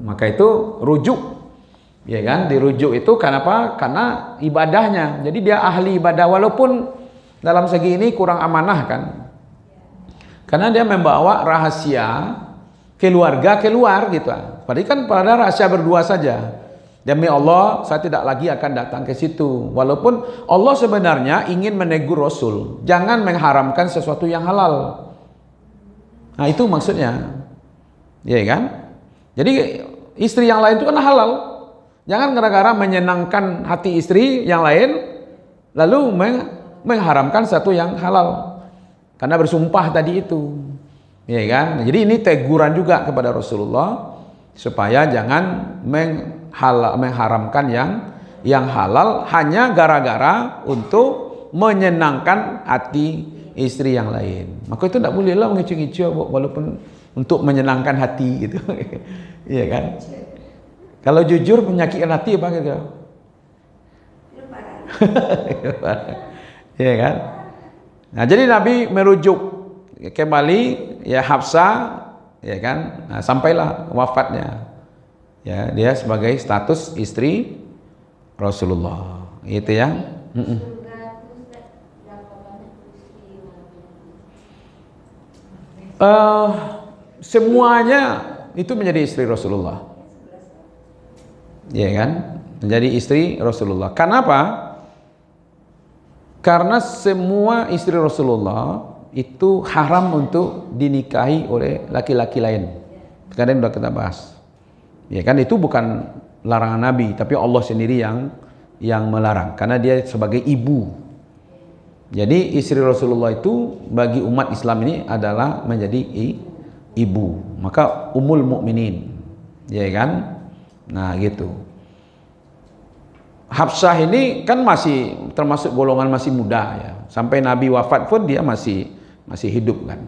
Maka itu rujuk, ya kan? Dirujuk itu kenapa? Karena ibadahnya. Jadi dia ahli ibadah walaupun dalam segi ini kurang amanah kan. Karena dia membawa rahasia keluarga keluar gitu. Padahal kan pada rahasia berdua saja. Demi Allah, saya tidak lagi akan datang ke situ. Walaupun Allah sebenarnya ingin menegur Rasul, jangan mengharamkan sesuatu yang halal. Nah itu maksudnya, ya kan? Jadi istri yang lain itu kan halal. Jangan gara-gara menyenangkan hati istri yang lain, lalu mengharamkan satu yang halal. Karena bersumpah tadi itu, ya kan? Jadi ini teguran juga kepada Rasulullah supaya jangan mengharamkan yang halal hanya gara-gara untuk menyenangkan hati istri yang lain. Maka itu tidak bolehlah mengicu-ngicu walaupun untuk menyenangkan hati gitu. Iya kan? Kalau jujur menyakitkan hati apa gitu? Iya kan? Nah, jadi Nabi merujuk kembali ya Hafsah, ya kan? Nah, sampailah wafatnya. Ya, dia sebagai status istri Rasulullah. Gitu ya. Semuanya itu menjadi istri Rasulullah. Ya kan? Menjadi istri Rasulullah. Kenapa? Karena semua istri Rasulullah itu haram untuk dinikahi oleh laki-laki lain. Sekarang sudah kita bahas. Ya kan, itu bukan larangan Nabi, tapi Allah sendiri yang melarang karena dia sebagai ibu. Jadi istri Rasulullah itu bagi umat Islam ini adalah menjadi ibu. Maka ummul mukminin. Ya kan? Nah, gitu. Hafsah ini kan masih termasuk golongan masih muda ya. Sampai Nabi wafat pun dia masih hidup kan.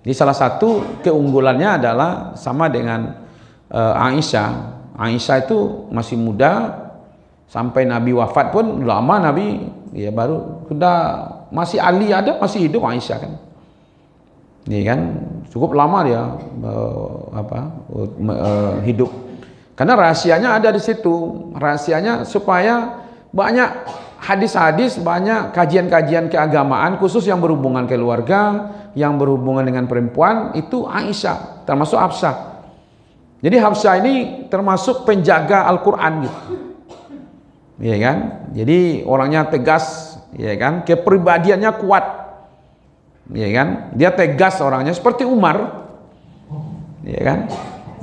Jadi salah satu keunggulannya adalah sama dengan Aisyah. Aisyah itu masih muda sampai Nabi wafat pun lama Nabi ya baru sudah masih Ali ada masih hidup Aisyah kan. Ini kan cukup lama dia hidup. Karena rahasianya ada di situ. Rahasianya supaya banyak hadis-hadis, banyak kajian-kajian keagamaan khusus yang berhubungan keluarga, yang berhubungan dengan perempuan itu Aisyah, termasuk Hafsah. Jadi Hafsah ini termasuk penjaga Al-Quran gitu. Ya kan? Jadi orangnya tegas, ya kan? Kepribadiannya kuat. Ya kan? Dia tegas orangnya seperti Umar. Ya kan?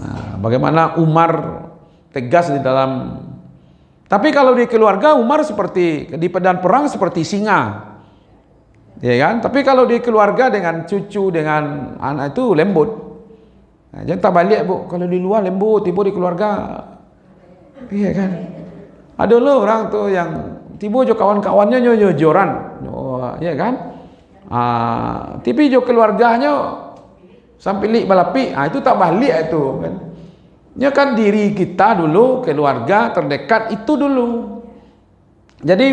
Nah, bagaimana Umar tegas di dalam, tapi kalau di keluarga Umar seperti di medan perang seperti singa. Ya kan? Tapi kalau di keluarga dengan cucu, dengan anak itu lembut. Nah, jangan tak balik bu, kalau di luar lembut, tiba di keluarga, iya kan? Ada loh orang tuh yang tiba jo kawan-kawannya nyojoran, iya kan? Tapi jo keluarganya sampai lik balapi, itu tak balik itu kan? Ya kan diri kita dulu, keluarga terdekat itu dulu. Jadi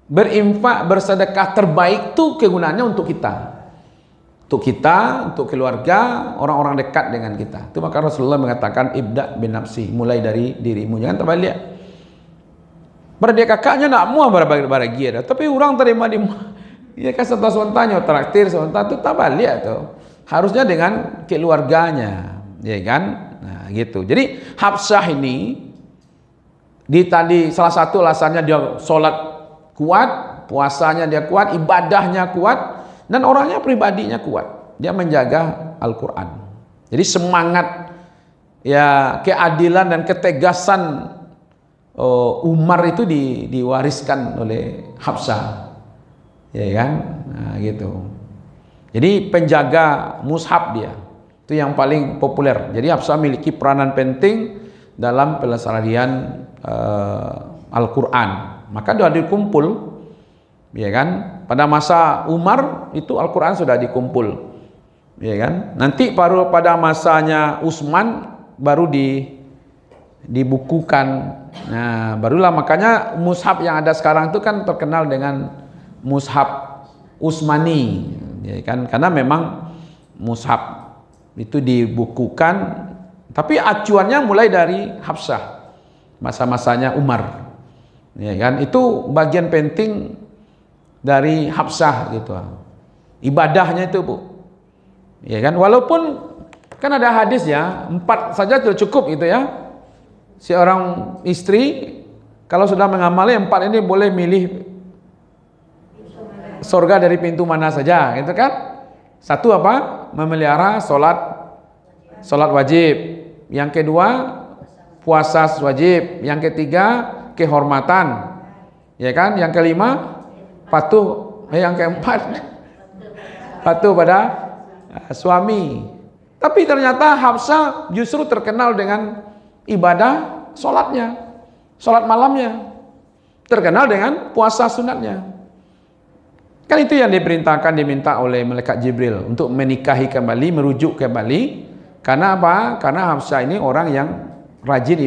berinfak, bersedekah terbaik tuh kegunaannya untuk kita. Untuk kita, untuk keluarga, orang-orang dekat dengan kita. Itu maka Rasulullah mengatakan ibda bin nafsi, mulai dari dirimu, jangan terbalik. Berdia kakaknya nak muah bahagia, tapi orang terima di ya kan seonta-ontanya traktir seonta itu tak balik tuh. Harusnya dengan keluarganya, ya kan? Nah, gitu. Jadi Hafsah ini tadi salah satu alasannya dia sholat kuat, puasanya dia kuat, ibadahnya kuat. Dan orangnya pribadinya kuat. Dia menjaga Al-Quran. Jadi semangat ya keadilan dan ketegasan Umar itu diwariskan oleh Hafsah. Ya kan? Nah, gitu. Jadi penjaga mushaf dia. Itu yang paling populer. Jadi Hafsah memiliki peranan penting dalam pelestarian Al-Quran. Maka dia dikumpul, ya kan? Pada masa Umar itu Al-Quran sudah dikumpul, ya kan? Nanti baru pada masanya Utsman baru dibukukan. Nah, barulah makanya mushaf yang ada sekarang itu kan terkenal dengan mushaf Utsmani, ya kan? Karena memang mushaf itu dibukukan Tapi acuannya mulai dari Hafsah, masa-masanya Umar. Ya kan? Itu bagian penting dari Hafsah gitu. Ibadahnya itu, Bu. Ya kan? Walaupun kan ada hadis ya, 4 saja sudah cukup gitu ya. Seorang istri kalau sudah mengamali 4 ini boleh milih surga dari pintu mana saja, gitu kan? 1 apa? Memelihara salat wajib. Yang kedua, puasa wajib. Yang ketiga, kehormatan. Ya kan? Yang kelima, patuh. Yang keempat, patuh pada suami. Tapi ternyata Hafsah justru terkenal dengan ibadah salatnya, salat malamnya. Terkenal dengan puasa sunatnya. Kan itu yang diperintahkan, diminta oleh malaikat Jibril untuk menikahi kembali, merujuk kembali. Karena apa? Karena Hafsah ini orang yang rajin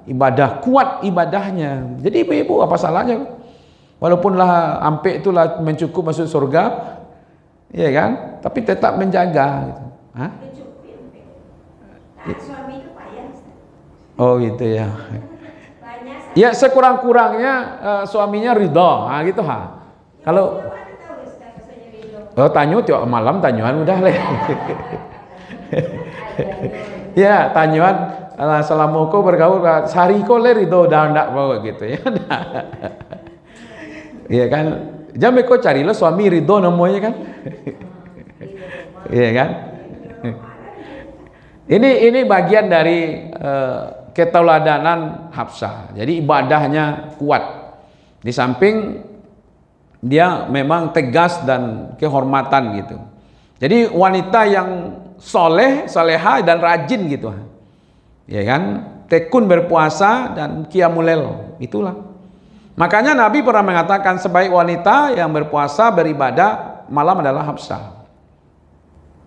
ibadah, kuat ibadahnya. Jadi ibu-ibu apa salahnya? Walaupun lah ampek itulah mencukup masuk surga, ya kan? Tapi tetap menjaga. Gitu. Hah? Suami itu payah. Oh gitu ya. Ya sekurang-kurangnya suaminya ridho, gitu ha. Kalau tanyu tiap malam tanyuan udah leh. Ya tanyuan assalamualaikum bergaul sehari ko le ridho dah ndak bawa gitu ya. Iya kan? Jangan kau cari lo suami ridho namanya kan. Iya kan? Ini bagian dari ketauladanan Hafsah. Jadi ibadahnya kuat. Di samping dia memang tegas dan kehormatan gitu. Jadi wanita yang soleh, soleha dan rajin gitu. Ya kan? Tekun berpuasa dan qiyamul lail. Itulah. Makanya Nabi pernah mengatakan sebaik wanita yang berpuasa beribadah malam adalah Hafsah.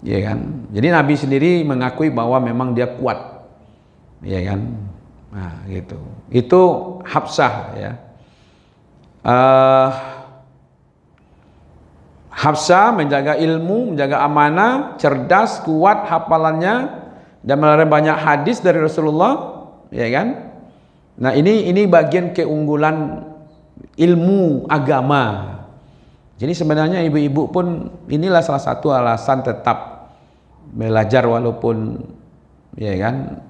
Ya kan? Jadi Nabi sendiri mengakui bahwa memang dia kuat. Ya kan? Nah, gitu. Itu Hafsah ya. Hafsah menjaga ilmu, menjaga amanah, cerdas, kuat hafalannya dan menerima banyak hadis dari Rasulullah, ya kan? Nah, ini bagian keunggulan ilmu agama. Jadi sebenarnya ibu-ibu pun inilah salah satu alasan tetap belajar walaupun ya kan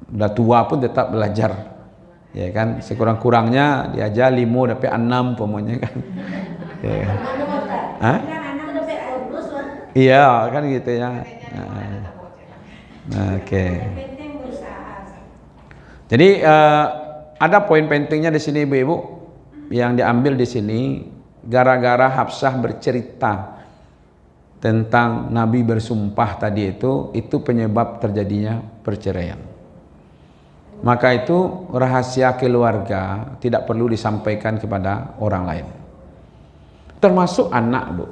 udah tua pun tetap belajar. Ya kan? Sekurang-kurangnya diajar 5 sampai 6 pokoknya kan. Ya kan? Hah? Iya kan gitu ya. Nah, oke. Jadi ada poin pentingnya di sini ibu-ibu yang diambil di sini gara-gara Hafsah bercerita tentang Nabi bersumpah tadi itu penyebab terjadinya perceraian. Maka itu rahasia keluarga tidak perlu disampaikan kepada orang lain. Termasuk anak, Bu.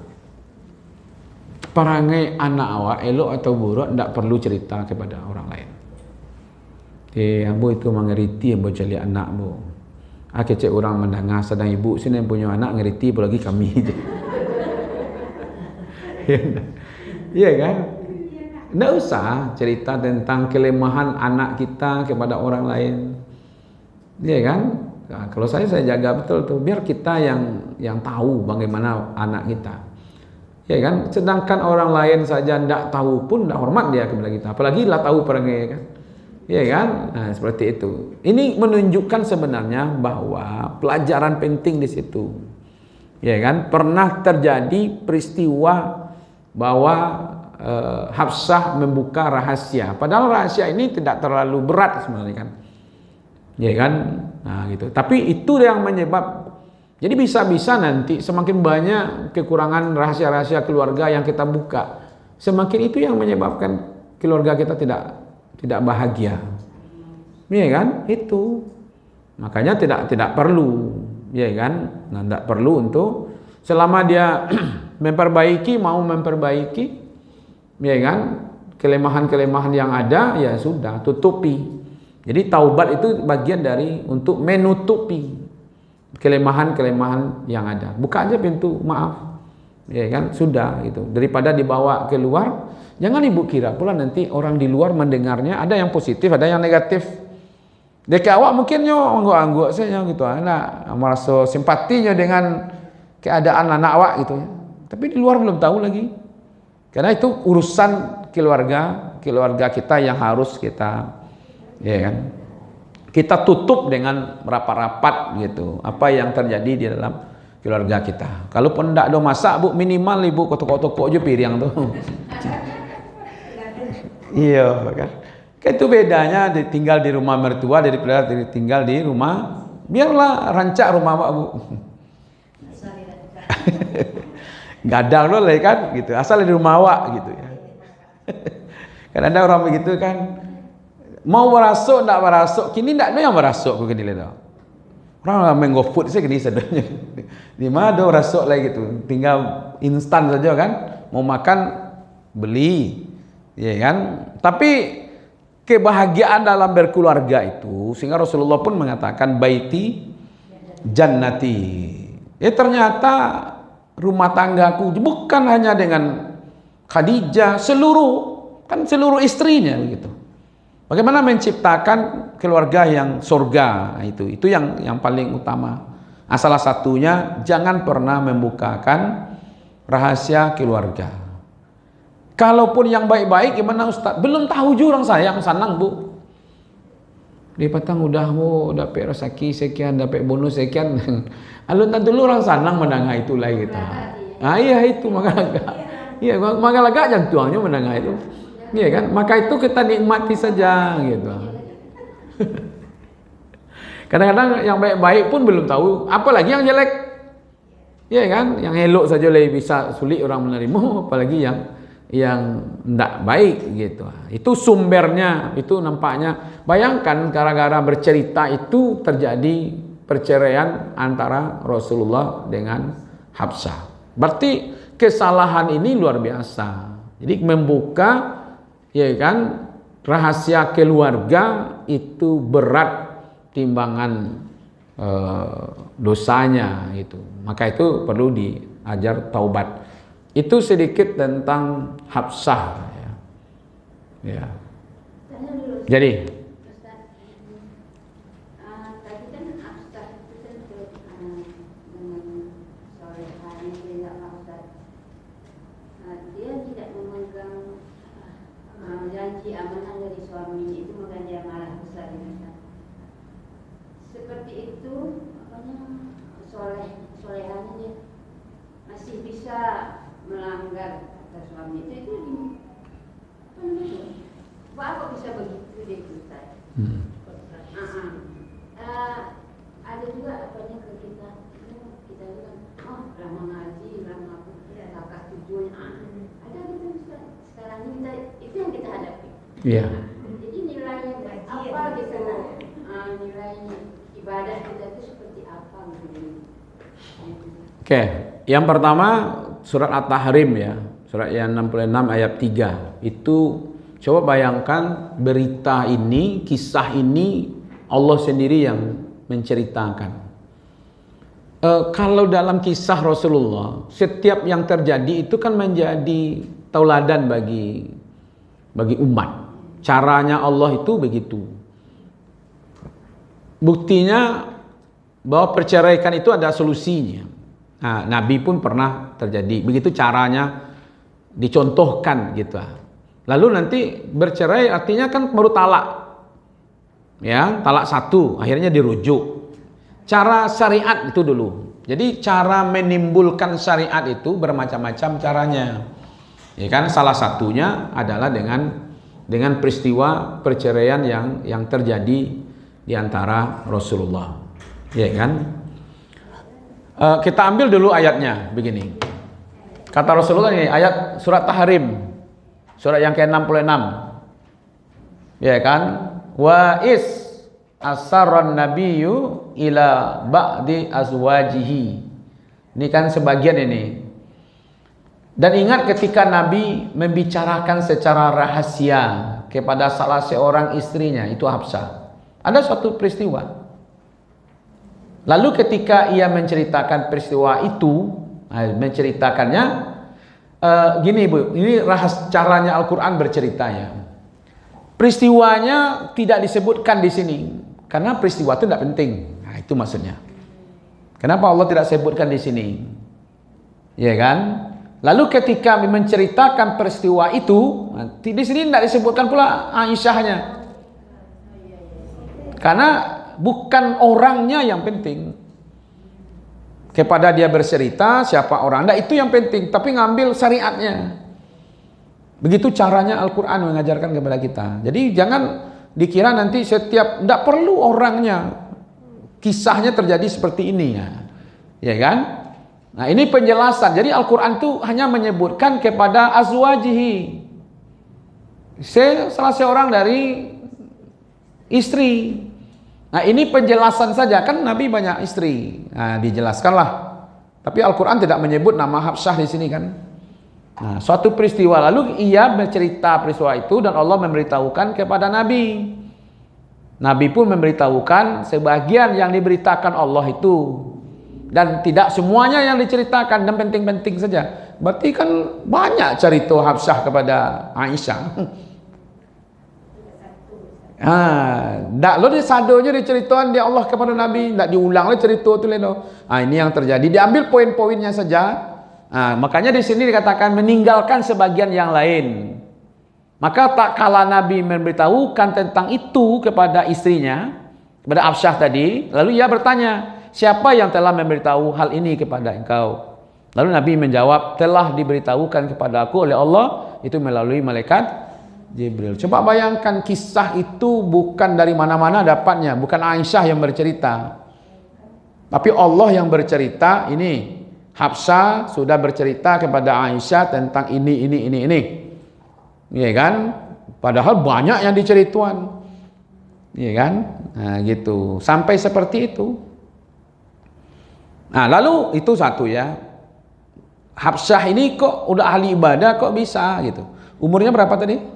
Perangai anak awak elok atau buruk tidak perlu cerita kepada orang lain. Bu itu mengerti Bu jadi anak Bu. Cek orang mendengar sedang ibu sini yang punya anak ngerti apalagi kami. Iya kan? Tidak usah cerita tentang kelemahan anak kita kepada orang lain. Iya kan? Nah, kalau saya jaga betul tuh biar kita yang tahu bagaimana anak kita. Ya kan? Sedangkan orang lain saja tidak tahu pun tidak hormat dia kepada kita. Apalagi lah tahu perangai kan. Ya kan? Nah, seperti itu. Ini menunjukkan sebenarnya bahwa pelajaran penting di situ. Ya kan? Pernah terjadi peristiwa bahwa Hafsah membuka rahasia. Padahal rahasia ini tidak terlalu berat sebenarnya kan. Ya kan? Nah, gitu. Tapi itu yang menyebab jadi bisa-bisa nanti semakin banyak kekurangan rahasia-rahasia keluarga yang kita buka, semakin itu yang menyebabkan keluarga kita tidak bahagia. Iya kan? Itu. Makanya tidak perlu, ya kan? Nah, tidak perlu untuk selama dia mau memperbaiki, ya kan? Kelemahan-kelemahan yang ada ya sudah tutupi. Jadi taubat itu bagian dari untuk menutupi kelemahan-kelemahan yang ada. Buka aja pintu maaf. Ya kan? Sudah gitu. Daripada dibawa keluar Jangan ibu kira pula nanti orang di luar mendengarnya ada yang positif, ada yang negatif. Dek awak mungkin angguk-angguk saja gitu, anak merasa simpatinya dengan keadaan anak awak gitu ya. Tapi di luar belum tahu lagi. Karena itu urusan keluarga kita yang harus kita, ya kan, kita tutup dengan rapat-rapat gitu. Apa yang terjadi di dalam keluarga kita. Kalaupun tidak ada masak, bu, minimal ibu kotok-kotok aja piring tuh. Iya kan. Itu bedanya tinggal di rumah mertua daripada tinggal di rumah. Biarlah rancak rumah awak, bu. Gadang lo lah kan gitu, asal di rumah awak gitu ya. Kan ada orang begitu kan, mau merasuk ndak merasuk, kini ndak ada yang merasuk ke kini lah. Orang main GoFood saya kini sebenarnya. Di mana ada merasuk lah gitu, tinggal instan saja kan, mau makan beli, ya kan. Tapi kebahagiaan dalam berkeluarga itu, sehingga Rasulullah pun mengatakan baiti jannati. Ternyata rumah tanggaku bukan hanya dengan Khadijah, seluruh istrinya begitu. Bagaimana menciptakan keluarga yang surga, itu yang paling utama. Salah satunya jangan pernah membukakan rahasia keluarga. Kalaupun yang baik-baik gimana Ustaz? Belum tahu juga orang sayang sanang, bu. Dia patang udah dapat rezeki sekian, dapat bonus sekian. Alun tak dulu orang sanang menangah itu lah gitu. Iya itu maka agak jantuangnya menangah itu. Iya kan? Maka itu kita nikmati saja gitu. Kadang-kadang yang baik-baik pun belum tahu, apalagi yang jelek. Iya kan? Yang elok saja lebih bisa sulit orang menerima, apalagi yang tidak baik gitu. Itu sumbernya, itu nampaknya. Bayangkan gara-gara bercerita itu terjadi perceraian antara Rasulullah dengan Hafsah. Berarti kesalahan ini luar biasa. Jadi membuka, ya kan, rahasia keluarga itu berat timbangan dosanya itu. Maka itu perlu diajar taubat. Itu sedikit tentang Hafsah ya. Ya. Jadi tadi kan Hafsah itu kan dengan solehannya dia Hafsah. Dia tidak memegang janji amanah dari suaminya, itu maka dia malah besar ini. Seperti itu solehannya dia masih bisa melanggar kata suami itu apa bisa begitu deh kita. Ada juga apanya ke kita bilang lama ngaji, lama kakak tujuan, ada gitu sekarang ini kita, itu yang kita hadapi. Iya. Jadi nilainya apa gitu, nilai ibadah kita itu seperti apa gitu. Oke, yang pertama surat At-Tahrim ya, surat yang 66 ayat 3. Itu coba bayangkan berita ini, kisah ini Allah sendiri yang menceritakan. Kalau dalam kisah Rasulullah, setiap yang terjadi itu kan menjadi tauladan bagi umat. Caranya Allah itu begitu. Buktinya bahwa perceraian itu ada solusinya. Nah, Nabi pun pernah terjadi. Begitu caranya dicontohkan gitu. Lalu nanti bercerai artinya kan baru talak. Ya, talak satu, akhirnya dirujuk. Cara syariat itu dulu. Jadi cara menimbulkan syariat itu bermacam-macam caranya. Ya kan, salah satunya adalah dengan peristiwa perceraian yang terjadi di antara Rasulullah. Ya kan? Kita ambil dulu ayatnya begini. Kata Rasulullah ini ayat surat Tahrim, surat yang ke-66. Ya kan? Wa is asarran nabiyyu ila ba'di azwajihi. Ini kan sebagian ini. Dan ingat ketika Nabi membicarakan secara rahasia kepada salah seorang istrinya, itu Hafsah. Ada suatu peristiwa. Lalu ketika ia menceritakan peristiwa itu, menceritakannya, gini Bu, ini caranya Al-Quran bercerita ya. Peristiwanya tidak disebutkan di sini karena peristiwa itu tidak penting. Nah, itu maksudnya. Kenapa Allah tidak sebutkan di sini? Ya kan? Lalu ketika menceritakan peristiwa itu, di sini tidak disebutkan pula Aisyahnya. Karena bukan orangnya yang penting. Kepada dia bercerita siapa orang, nah itu yang penting, tapi ngambil syariatnya. Begitu caranya Al-Quran mengajarkan kepada kita. Jadi jangan dikira nanti setiap, tidak perlu orangnya, kisahnya terjadi seperti ini ya kan? Nah ini penjelasan. Jadi Al-Quran itu hanya menyebutkan kepada azwajihi, salah seorang dari istri. Nah ini penjelasan saja, kan Nabi banyak istri. Nah dijelaskanlah. Tapi Al-Quran tidak menyebut nama Hafsah di sini kan. Nah suatu peristiwa lalu ia bercerita peristiwa itu dan Allah memberitahukan kepada Nabi. Nabi pun memberitahukan sebagian yang diberitakan Allah itu. Dan tidak semuanya yang diceritakan dan penting-penting saja. Berarti kan banyak cerita Hafsah kepada Aisyah. Tak lo disadonya diceritakan dia Allah kepada Nabi, tak diulang lagi cerita tu leno. Ini yang terjadi. Diambil poin-poinnya saja. Makanya di sini dikatakan meninggalkan sebagian yang lain. Maka tak kala Nabi memberitahukan tentang itu kepada istrinya, kepada Hafsah tadi, lalu ia bertanya, siapa yang telah memberitahu hal ini kepada engkau? Lalu Nabi menjawab, telah diberitahukan kepada aku oleh Allah, itu melalui malaikat Jibril. Coba bayangkan kisah itu bukan dari mana-mana dapatnya, bukan Aisyah yang bercerita. Tapi Allah yang bercerita. Ini Hafsah sudah bercerita kepada Aisyah tentang ini. Iya kan? Padahal banyak yang dicerituan. Iya kan? Nah, gitu. Sampai seperti itu. Nah, lalu itu satu ya. Hafsah ini kok udah ahli ibadah kok bisa gitu. Umurnya berapa tadi?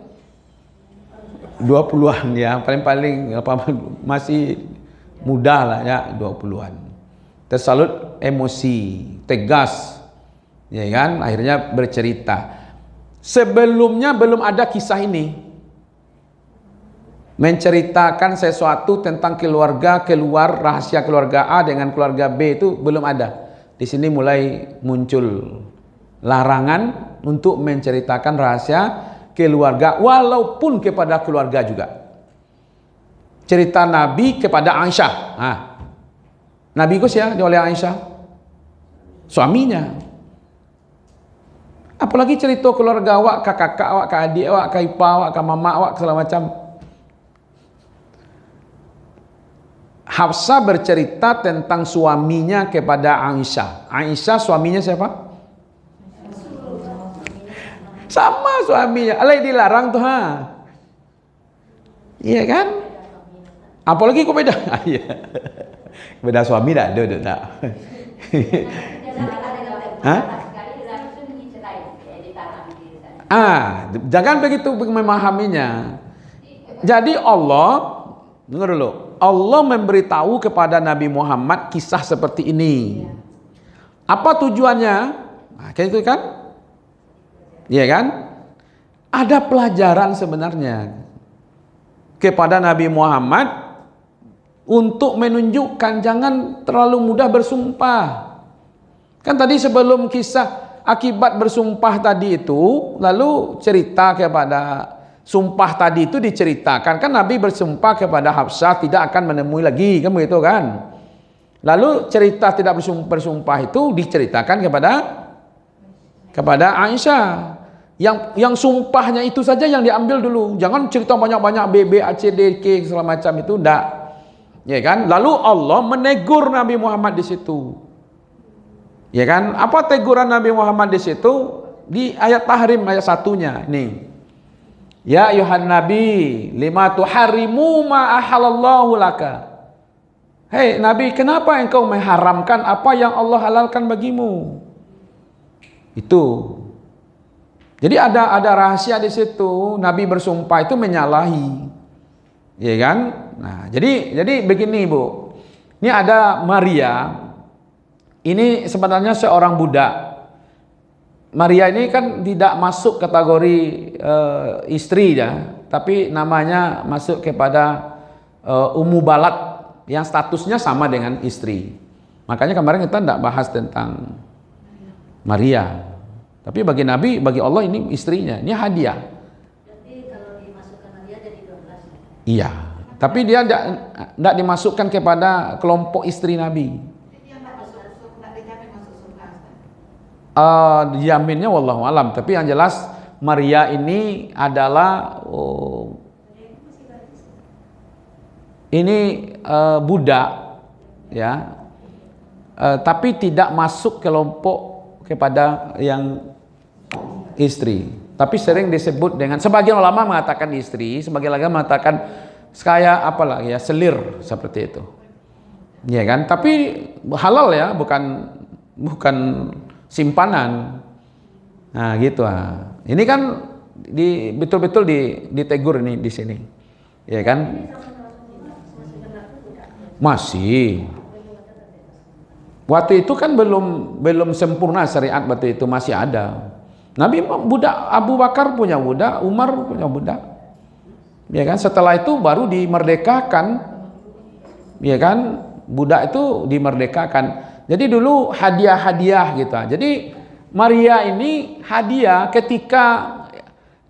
20-an ya, paling-paling masih muda lah ya, 20-an. Tersalut emosi, tegas, ya kan? Akhirnya bercerita. Sebelumnya belum ada kisah ini. Menceritakan sesuatu tentang keluarga, rahasia keluarga A dengan keluarga B itu belum ada. Di sini mulai muncul larangan untuk menceritakan rahasia keluarga, walaupun kepada keluarga juga. Cerita Nabi kepada Aisyah. Nabi itu siapa oleh Aisyah? Suaminya. Apalagi cerita keluarga awak, ke kakak awak, ke adik awak, ke ipar awak, ke mama awak, segala macam. Hafsah bercerita tentang suaminya kepada Aisyah. Aisyah suaminya siapa? Sama suaminya. Alai dilarang tuh Iya kan? Apalagi kok beda. Iya. Beda suami dah, tak. Jangan begitu memahaminya. Jadi Allah, dengar dulu. Allah memberitahu kepada Nabi Muhammad kisah seperti ini. Apa tujuannya? Kayak itu kan? Iya kan? Ada pelajaran sebenarnya kepada Nabi Muhammad untuk menunjukkan jangan terlalu mudah bersumpah. Kan tadi sebelum kisah akibat bersumpah tadi itu, lalu cerita kepada sumpah tadi itu diceritakan. Kan Nabi bersumpah kepada Hafsah tidak akan menemui lagi, kan begitu kan? Lalu cerita tidak bersumpah itu diceritakan kepada Aisyah. Yang sumpahnya itu saja yang diambil dulu. Jangan cerita banyak-banyak B, B, A, C, D, K segala macam itu, enggak. Ya kan? Lalu Allah menegur Nabi Muhammad di situ. Ya kan? Apa teguran Nabi Muhammad di situ? Di ayat tahrim ayat satunya. Nih. Ya ayuhan nabi, lima tuharrimu ma ahalallahu laka. Hei Nabi, kenapa engkau mengharamkan apa yang Allah halalkan bagimu? Itu. Jadi ada rahasia di situ. Nabi bersumpah itu menyalahi, ya kan? Nah, jadi begini Bu. Ini ada Maria. Ini sebenarnya seorang budak. Maria ini kan tidak masuk kategori istri ya, tapi namanya masuk kepada Ummu Balat yang statusnya sama dengan istri. Makanya kemarin kita tidak bahas tentang Maria. Tapi bagi Nabi, bagi Allah ini istrinya, ini hadiah. Jadi kalau dimasukkan Maria jadi 12. Iya, tapi dia tidak dimasukkan kepada kelompok istri Nabi. Dijaminnya wallahu alam, tapi yang jelas Maria ini adalah ini budak ya, tapi tidak masuk kelompok kepada yang istri, tapi sering disebut dengan, sebagian ulama mengatakan istri, sebagian lagi mengatakan kayak apa lagi ya, selir seperti itu, ya kan? Tapi halal ya, bukan simpanan. Nah gitu Ini kan betul-betul ditegur ini di sini, ya kan? Masih. Waktu itu kan belum sempurna syariat, waktu itu masih ada. Nabi budak, Abu Bakar punya budak, Umar punya budak. Ya kan? Setelah itu baru dimerdekakan. Ya kan? Budak itu dimerdekakan. Jadi dulu hadiah-hadiah gitu. Jadi Maria ini hadiah ketika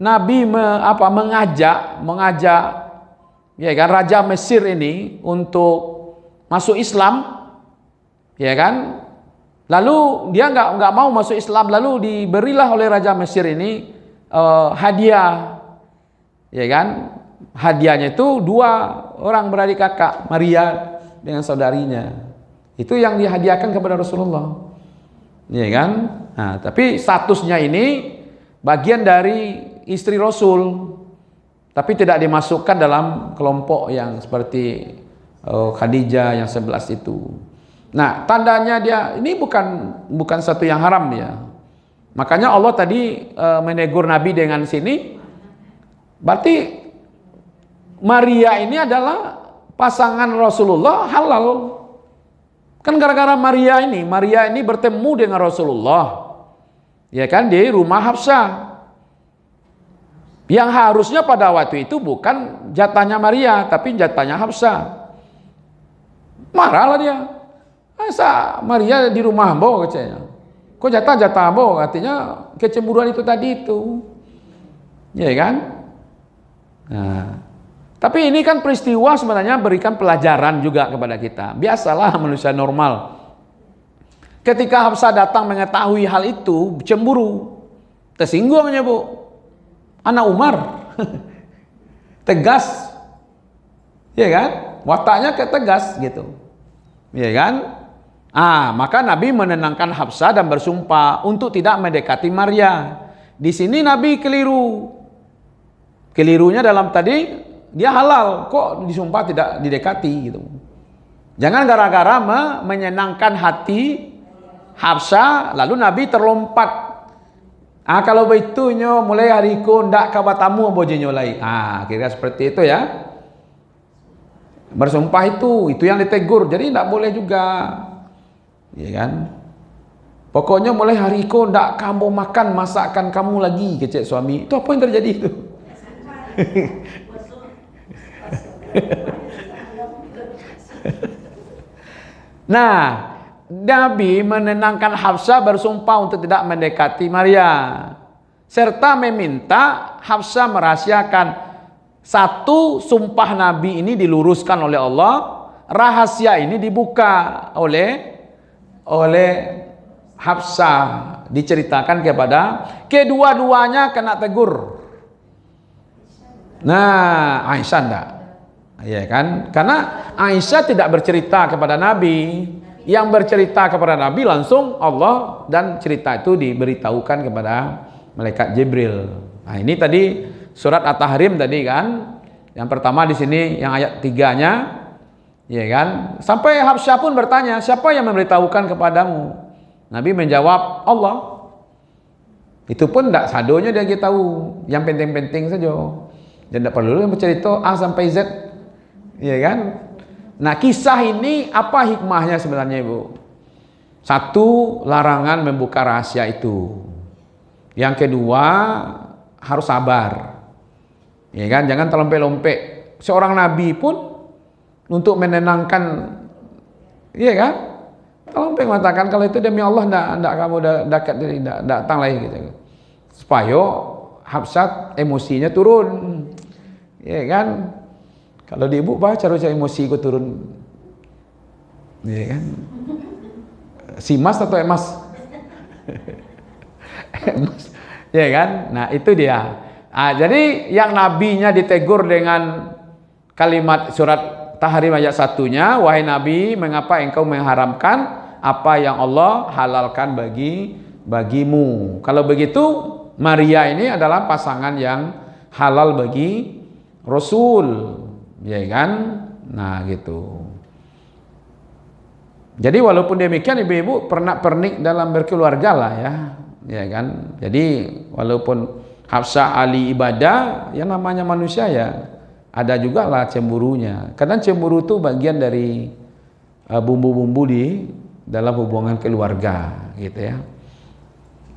Nabi mengajak ya kan Raja Mesir ini untuk masuk Islam. Ya kan, lalu dia nggak mau masuk Islam, lalu diberilah oleh Raja Mesir ini hadiah, ya kan? Hadiahnya itu 2 orang beradik kakak, Maria dengan saudarinya. Itu yang dihadiahkan kepada Rasulullah, ya kan? Nah, tapi statusnya ini bagian dari istri Rasul, tapi tidak dimasukkan dalam kelompok yang seperti Khadijah yang 11 itu. Nah, tandanya dia ini bukan satu yang haram ya. Makanya Allah tadi menegur Nabi dengan sini. Berarti Maria ini adalah pasangan Rasulullah halal. Kan gara-gara Maria ini bertemu dengan Rasulullah. Ya kan, di rumah Hafsah. Yang harusnya pada waktu itu bukan jatahnya Maria, tapi jatahnya Hafsah. Marahlah dia. Masa Maria di rumah Ambo kecenya? Kok jatah Ambo? Artinya kecemburuan itu tadi itu. Ya kan? Nah, tapi ini kan peristiwa sebenarnya berikan pelajaran juga kepada kita. Biasalah manusia normal. Ketika Hafsah datang mengetahui hal itu, cemburu. Tersinggungnya Bu. Anak Umar. Tegas. Ya kan? Wataknya tegas gitu. Ya kan? Maka Nabi menenangkan Hafsah dan bersumpah untuk tidak mendekati Maria. Di sini Nabi keliru. Kelirunya dalam tadi dia halal, kok disumpah tidak didekati gitu. Jangan gara-gara menyenangkan hati Hafsah lalu Nabi terlompat. Kalau begitu mulai hariku ndak kabatamu bojo nyolai. Kira seperti itu ya. Bersumpah itu yang ditegur. Jadi tidak boleh juga. Ya kan? Pokoknya mulai hariku ndak kamu makan masakan kamu lagi, kecek suami. Itu apa yang terjadi itu? Nah, Nabi menenangkan Hafsah bersumpah untuk tidak mendekati Maria, serta meminta Hafsah merahasiakan. Satu, sumpah Nabi ini diluruskan oleh Allah, rahasia ini dibuka oleh Hafsah, diceritakan kepada kedua-duanya kena tegur. Nah, Aisyah enggak. Ya kan? Karena Aisyah tidak bercerita kepada Nabi. Yang bercerita kepada Nabi langsung Allah, dan cerita itu diberitahukan kepada malaikat Jibril. Nah, ini tadi surat At-Tahrim tadi kan. Yang pertama di sini yang ayat 3-nya. Ya kan? Sampai Hafsah pun bertanya, siapa yang memberitahukan kepadamu? Nabi menjawab, Allah. Itu pun tidak sadonya dia tahu, yang penting-penting saja. Dan tidak perlu bercerita A sampai Z. Ya kan? Nah, kisah ini apa hikmahnya sebenarnya, Ibu? Satu, larangan membuka rahasia itu. Yang kedua, harus sabar. Ya kan, jangan terlompe-lompe. Seorang nabi pun untuk menenangkan, iya kan? Terlompe mengatakan kalau itu demi Allah enggak kamu dekat diri, enggak datang lagi gitu. Supaya Hafsat emosinya turun. Ya kan? Kalau di ibu baca cara emosi ku turun. Ya kan? Simas atau emas? Emas. Ya kan? Nah, itu dia. Nah, jadi yang nabinya ditegur dengan kalimat surat Tahrim ayat 1-nya, wahai Nabi, mengapa engkau mengharamkan apa yang Allah halalkan bagimu? Kalau begitu, Maria ini adalah pasangan yang halal bagi Rasul, ya kan? Nah, gitu. Jadi walaupun demikian ibu-ibu pernak-pernik dalam berkeluarga lah ya kan? Jadi walaupun Hafsah ahli ibadah, yang namanya manusia ya ada juga lah cemburunya. Kadang cemburu itu bagian dari bumbu-bumbu di dalam hubungan keluarga, gitu ya.